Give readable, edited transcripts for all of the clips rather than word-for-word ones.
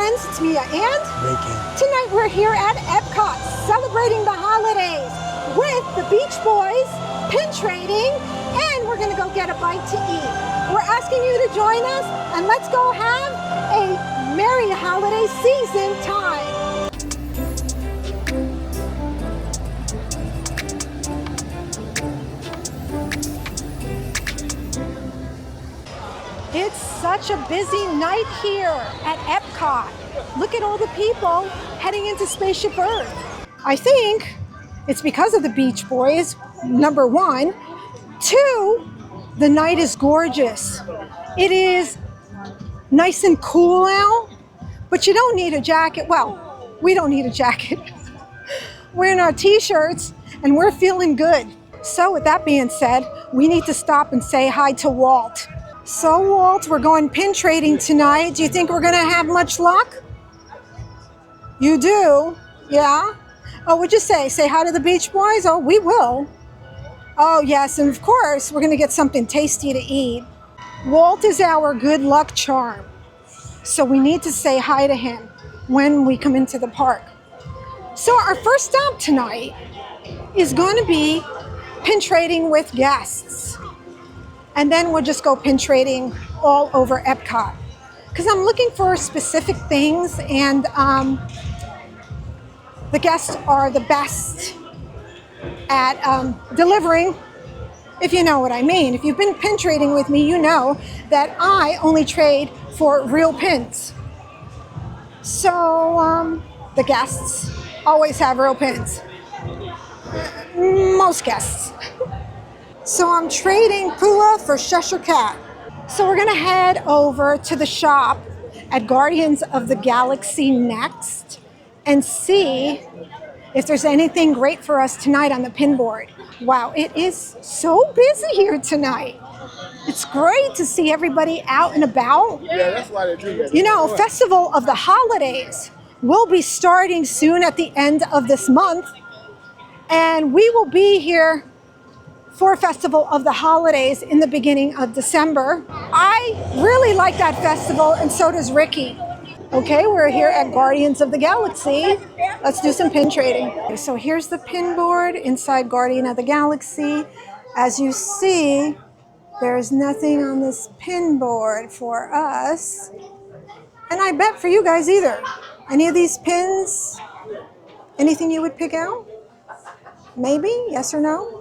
friends, it's Mia and Ricky. Tonight we're here at EPCOT celebrating the holidays with the Beach Boys, pin trading, and we're gonna go get a bite to eat. We're asking you to join us and let's go have a merry holiday season time. It's such a busy night here at EPCOT. Look at all the people heading into Spaceship Earth. I think it's because of the Beach Boys, number one. Two, the night is gorgeous. It is nice and cool now, but you don't need a jacket. Well, we don't need a jacket. We're in our t-shirts and we're feeling good. So with that being said, we need to stop and say hi to Walt. So Walt, we're going pin trading tonight. Do you think we're gonna have much luck? You do? Yeah? Oh, what'd you say? Say hi to the Beach Boys? Oh, we will. Oh yes, and of course, we're gonna get something tasty to eat. Walt is our good luck charm. So we need to say hi to him when we come into the park. So our first stop tonight is gonna be pin trading with guests. And then we'll just go pin trading all over EPCOT. Because I'm looking for specific things and the guests are the best at delivering, if you know what I mean. If you've been pin trading with me, you know that I only trade for real pins. So the guests always have real pins. Most guests. So I'm trading Pua for Cheshire Cat. So we're gonna head over to the shop at Guardians of the Galaxy next and see if there's anything great for us tonight on the pin board. Wow, it is so busy here tonight. It's great to see everybody out and about. Yeah, that's why they do that. You know, Festival of the Holidays will be starting soon at the end of this month. And we will be here for Festival of the Holidays in the beginning of December. I really like that festival, and so does Ricky. Okay, we're here at Guardians of the Galaxy. Let's do some pin trading. Okay, so here's the pin board inside Guardian of the Galaxy. As you see, there's nothing on this pin board for us. And I bet for you guys either. Any of these pins, anything you would pick out? Maybe, yes or no?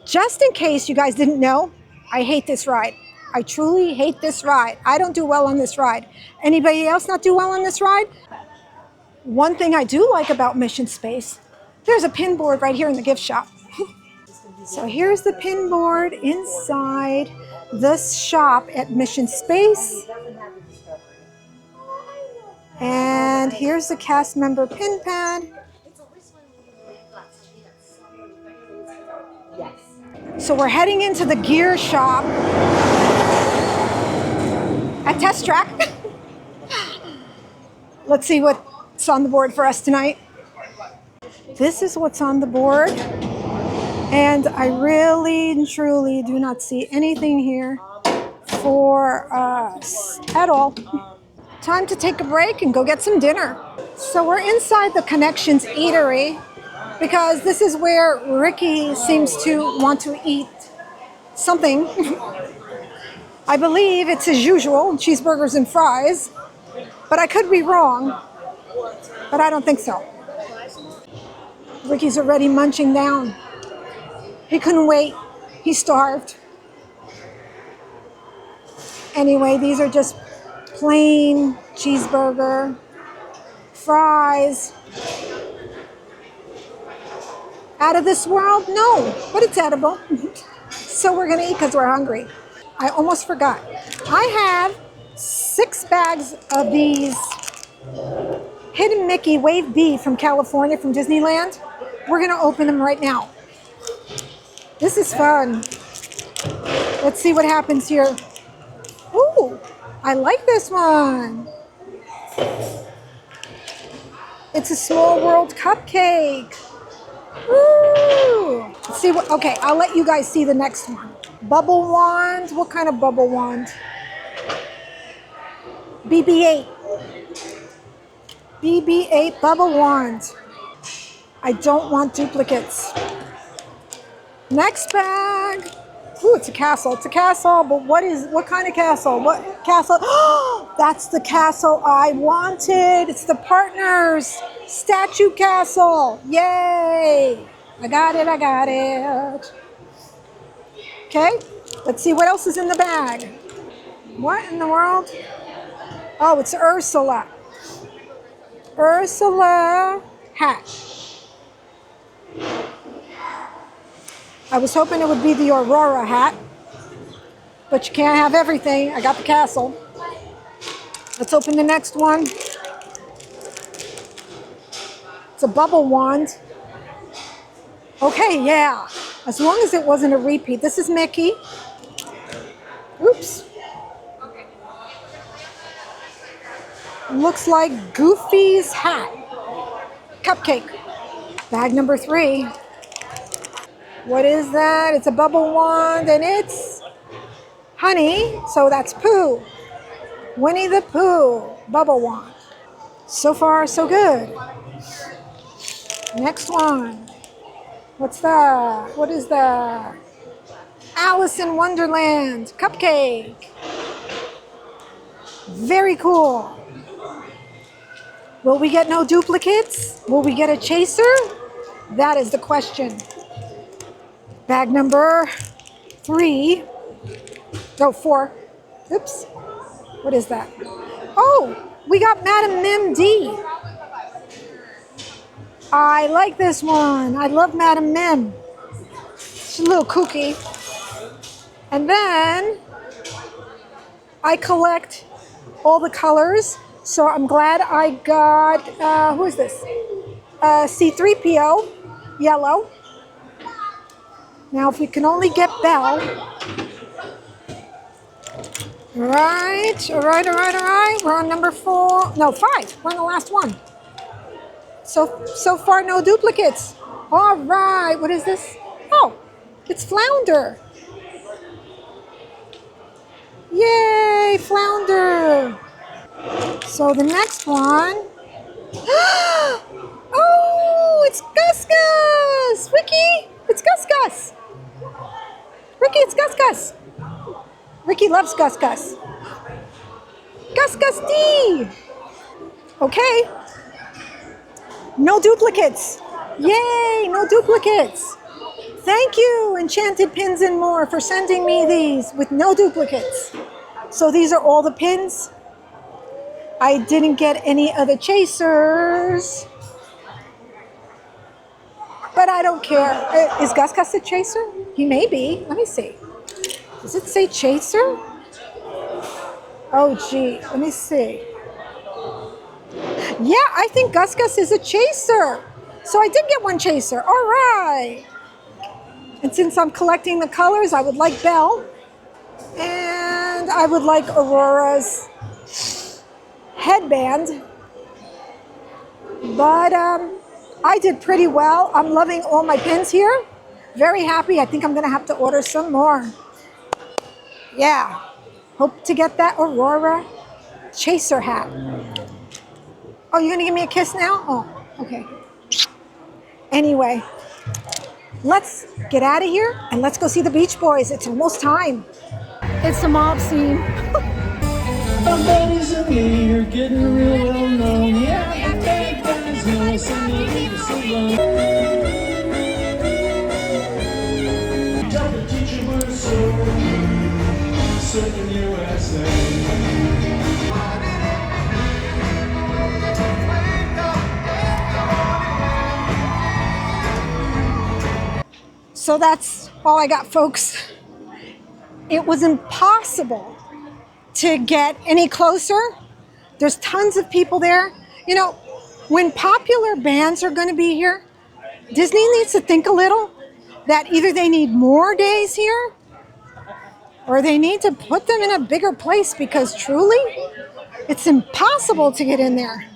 Just in case you guys didn't know, I hate this ride. I truly hate this ride. I don't do well on this ride. Anybody else not do well on this ride? One thing I do like about Mission Space, there's a pin board right here in the gift shop. So here's the pin board inside this shop at Mission Space. And here's the cast member pin pad. So we're heading into the gear shop at Test Track. Let's see what's on the board for us tonight. This is what's on the board. And I really and truly do not see anything here for us at all. Time to take a break and go get some dinner. So we're inside the Connections Eatery, because this is where Ricky seems to want to eat something. I believe it's as usual, cheeseburgers and fries, but I could be wrong, but I don't think so. Ricky's already munching down. He couldn't wait, he starved. Anyway, these are just plain cheeseburger, fries. Out of this world? No, but it's edible. So we're gonna eat because we're hungry. I almost forgot. I have 6 bags of these Hidden Mickey Wave B from California, from Disneyland. We're gonna open them right now. This is fun. Let's see what happens here. Ooh, I like this one. It's a Small World cupcake. Ooh. Let's see what, okay, I'll let you guys see the next one. Bubble wand, what kind of bubble wand? BB-8. BB-8 bubble wand. I don't want duplicates. Next bag. Ooh, it's a castle. It's a castle, but what kind of castle? What castle? That's the castle I wanted. It's the Partners Statue Castle. Yay! I got it, I got it. Okay, let's see what else is in the bag. What in the world? Oh, it's Ursula. Ursula hat. I was hoping it would be the Aurora hat, but you can't have everything. I got the castle. Let's open the next one. It's a bubble wand. Okay, yeah. As long as it wasn't a repeat. This is Mickey. Oops. Looks like Goofy's hat. Cupcake. Bag number 3. What is that? It's a bubble wand and it's honey. So that's Pooh. Winnie the Pooh. Bubble wand. So far, so good. Next one. What's that? What is that? Alice in Wonderland. Cupcake. Very cool. Will we get no duplicates? Will we get a chaser? That is the question. Bag number 3. No, 4. Oops. What is that? Oh, we got Madam Mim D. I like this one. I love Madam Mim. She's a little kooky. And then I collect all the colors. So I'm glad I got, who is this? C3PO, yellow. Now if we can only get Belle. All right. We're on number 4, no, 5. We're on the last one. So far, no duplicates. All right, what is this? Oh, it's Flounder. Yay, Flounder. So the next one. Oh, it's Gus Gus. Ricky, it's Gus Gus. Ricky, it's Gus Gus. Ricky loves Gus Gus. Gus Gus D. Okay. No duplicates. Yay, no duplicates. Thank you, Enchanted Pins and More, for sending me these with no duplicates. So these are all the pins. I didn't get any other chasers. But I don't care. Is Gus Gus a chaser? He may be. Let me see. Does it say chaser? Oh, gee. Let me see. Yeah, I think Gus Gus is a chaser. So I did get one chaser. All right. And since I'm collecting the colors, I would like Belle. And I would like Aurora's headband. But I did pretty well. I'm loving all my pins here. Very happy. I think I'm going to have to order some more. Yeah. Hope to get that Aurora chaser hat. Oh, you're going to give me a kiss now? Oh, okay. Anyway, let's get out of here and let's go see the Beach Boys. It's almost time. It's the mob scene. My buddies and me are getting real well known. Yeah, the bad guys know us and they leave us alone. Tell the teacher we're serving USA. So that's all I got, folks. It was impossible to get any closer. There's tons of people there. You know, when popular bands are going to be here, Disney needs to think a little that either they need more days here or they need to put them in a bigger place, because truly, it's impossible to get in there.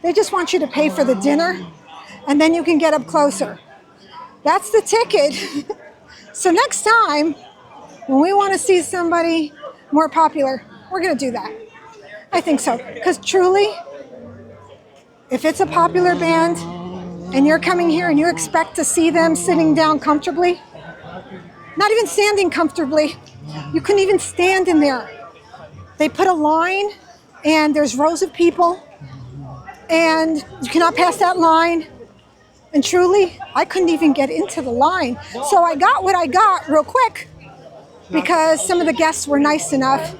They just want you to pay for the dinner and then you can get up closer. That's the ticket. So next time, when we want to see somebody more popular, we're going to do that. I think so. Because truly, If it's a popular band and you're coming here and you expect to see them sitting down comfortably, not even standing comfortably, you couldn't even stand in there. They put a line and there's rows of people and you cannot pass that line. And truly, I couldn't even get into the line. So I got what I got real quick because some of the guests were nice enough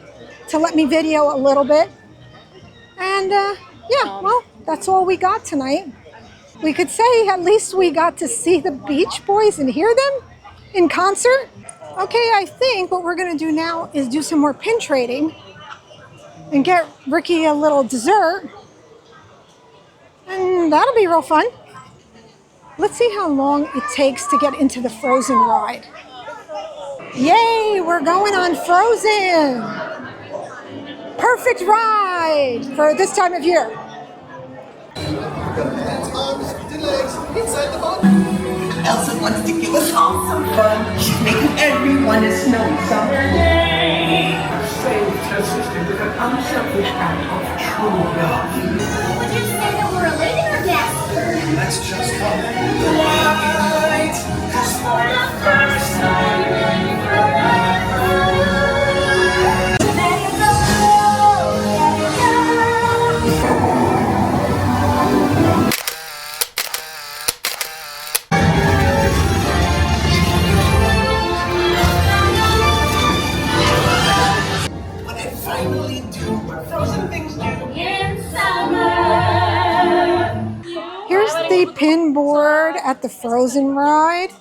to let me video a little bit. And yeah, well, that's all we got tonight. We could say at least we got to see the Beach Boys and hear them in concert. Okay, I think what we're gonna do now is do some more pin trading and get Ricky a little dessert. And that'll be real fun. Let's see how long it takes to get into the Frozen ride. Yay, we're going on Frozen. Perfect ride for this time of year. Elsa wants to give us all some fun. She's making everyone a snowy summer day. Saved her sister with an unselfish act of true love. Would you say that we're a lady or guest? Let's just call it right. 'Cause for the first time in forever. Let it go, let it go. When I finally do what frozen things do. In summer. Here's the pin board at the Frozen ride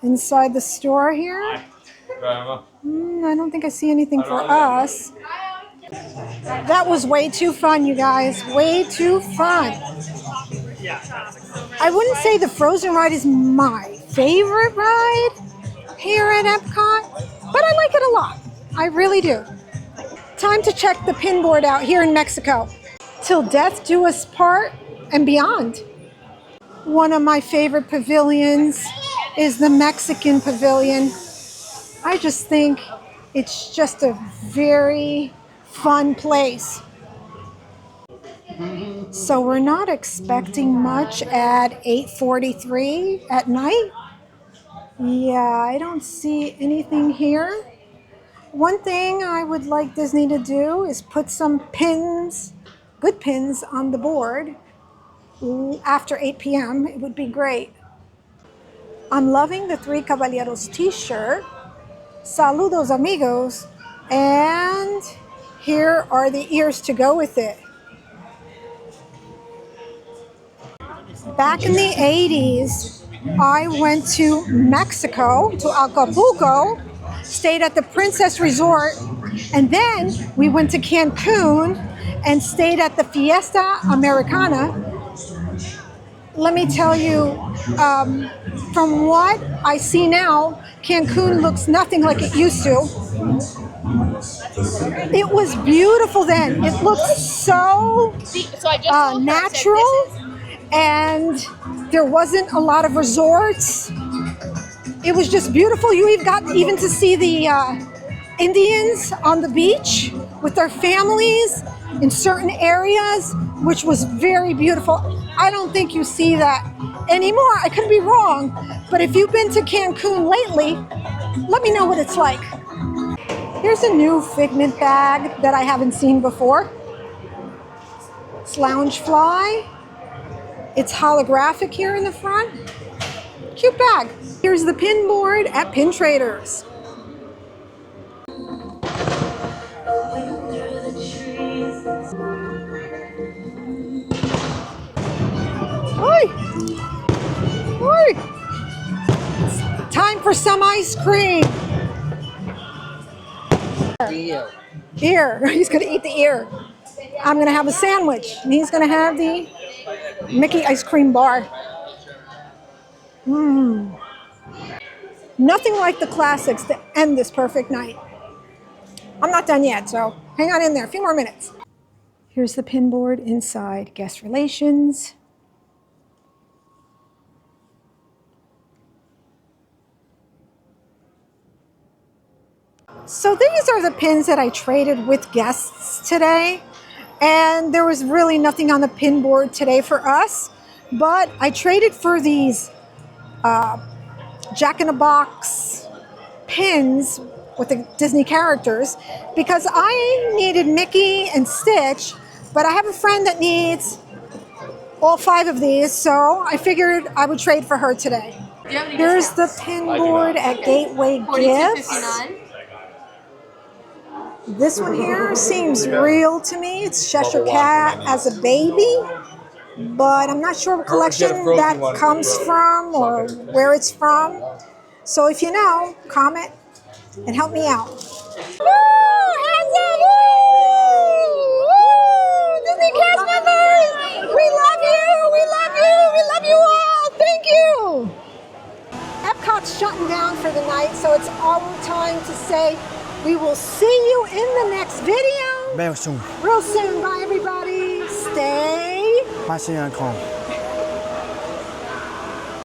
inside the store here. I don't think I see anything for us. That was way too fun, you guys. Way too fun. I wouldn't say the Frozen ride is my favorite ride here at Epcot, but I like it a lot. I really do. Time to check the pin board out here in Mexico. Till death do us part and beyond. One of my favorite pavilions is the Mexican pavilion. I just think it's just a very fun place. So we're not expecting much at 8:43 at night. Yeah, I don't see anything here. One thing I would like Disney to do is put some pins, good pins, on the board after 8 p.m. It would be great. I'm loving the Three Caballeros t-shirt. Saludos, amigos. And here are the ears to go with it. Back in the 80s, I went to Mexico, to Acapulco, stayed at the Princess Resort, and then we went to Cancun and stayed at the Fiesta Americana. Let me tell you, from what I see now, Cancun looks nothing like it used to. It was beautiful then. It looked so natural, and there wasn't a lot of resorts. It was just beautiful. You got even to see the Indians on the beach with their families in certain areas, which was very beautiful. I don't think you see that anymore. I could be wrong, but if you've been to Cancun lately, let me know what it's like. Here's a new Figment bag that I haven't seen before. It's Loungefly. It's holographic here in the front. Cute bag. Here's the pin board at Pin Traders. Oi! Oi! It's time for some ice cream. Ear. He's gonna eat the ear. I'm gonna have a sandwich, and he's gonna have the Mickey ice cream bar. Nothing like the classics to end this perfect night. I'm not done yet, so hang on in there, a few more minutes. Here's the pin board inside guest relations. So these are the pins that I traded with guests today. And there was really nothing on the pin board today for us, but I traded for these Jack-in-a-Box pins with the Disney characters because I needed Mickey and Stitch, but I have a friend that needs all 5 of these, so I figured I would trade for her today. Here's the pin board at Gateway Gifts. This one here seems real to me. It's Cheshire Cat as a baby, but I'm not sure what collection that comes from or where it's from. So if you know, comment and help me out. Woo! Hands up! Woo! Woo! Disney cast members! We love you! We love you! We love you all! Thank you! EPCOT's shutting down for the night, so it's our time to say we will see you in the next video. Real soon. Real soon. Bye, everybody. Stay. Bye, see you on call.